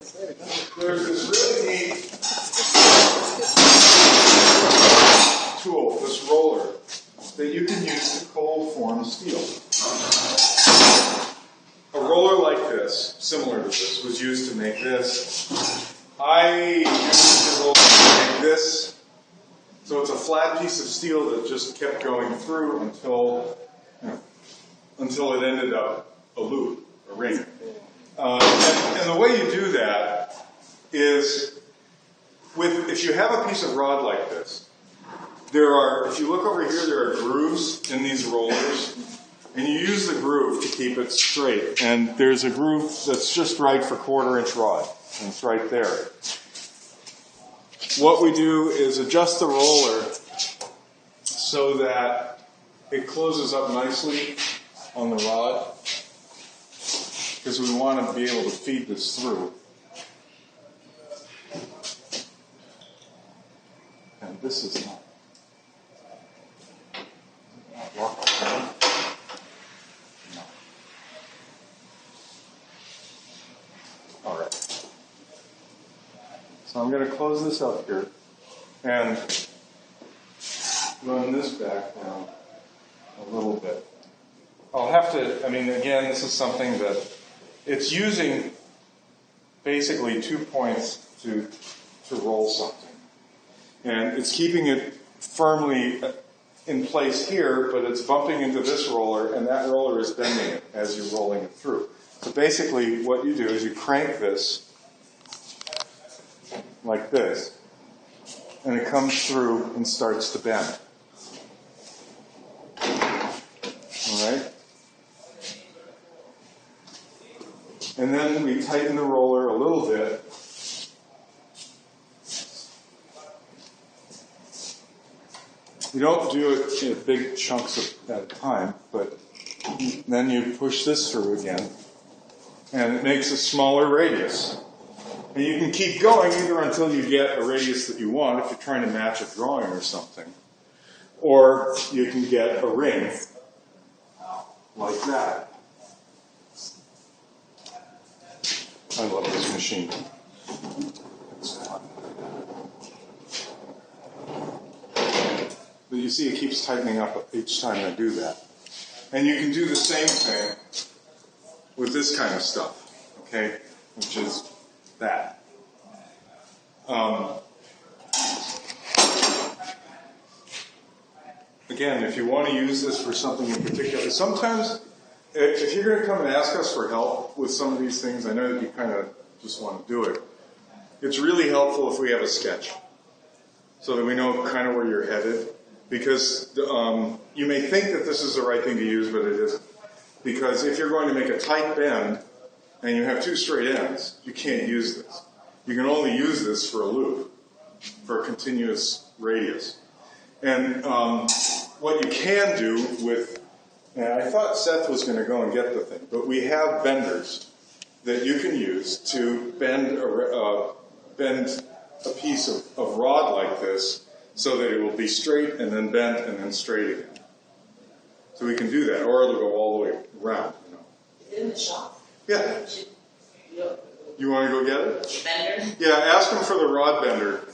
There's this really neat tool, this roller, that you can use to cold form steel. A roller like this, similar to this, was used to make this. I used the roller to make this. So it's a flat piece of steel that just kept going through until it ended up a loop, a ring. And the way you do that is if you have a piece of rod like this, if you look over here, there are grooves in these rollers, and you use the groove to keep it straight. And there's a groove that's just right for 1/4-inch rod, and it's right there. What we do is adjust the roller so that it closes up nicely on the rod, because we want to be able to feed this through. And this is not rock. No. All right. So I'm going to close this up here and run this back down a little bit. I'll have to, again, this is something that it's using basically 2 points to roll something. And it's keeping it firmly in place here, but it's bumping into this roller, and that roller is bending it as you're rolling it through. So basically what you do is you crank this like this, and it comes through and starts to bend. All right? And then we tighten the roller a little bit. You don't do it in big chunks at a time, but then you push this through again, and it makes a smaller radius. And you can keep going either until you get a radius that you want, if you're trying to match a drawing or something, or you can get a ring like that. I love this machine. It's fun. But you see it keeps tightening up each time I do that. And you can do the same thing with this kind of stuff, okay, which is that. Again, if you want to use this for something in particular, sometimes if you're going to come and ask us for help with some of these things, I know that you kind of just want to do it. It's really helpful if we have a sketch so that we know kind of where you're headed. Because you may think that this is the right thing to use, but it isn't. Because if you're going to make a tight bend and you have 2 straight ends, you can't use this. You can only use this for a loop, for a continuous radius. And what you can do with, and I thought Seth was going to go and get the thing, but we have benders that you can use to bend a piece of rod like this, so that it will be straight and then bent and then straight again. So we can do that, or it'll go all the way around. In the shop? Yeah. You want to go get it? Bender? Yeah, ask them for the rod bender.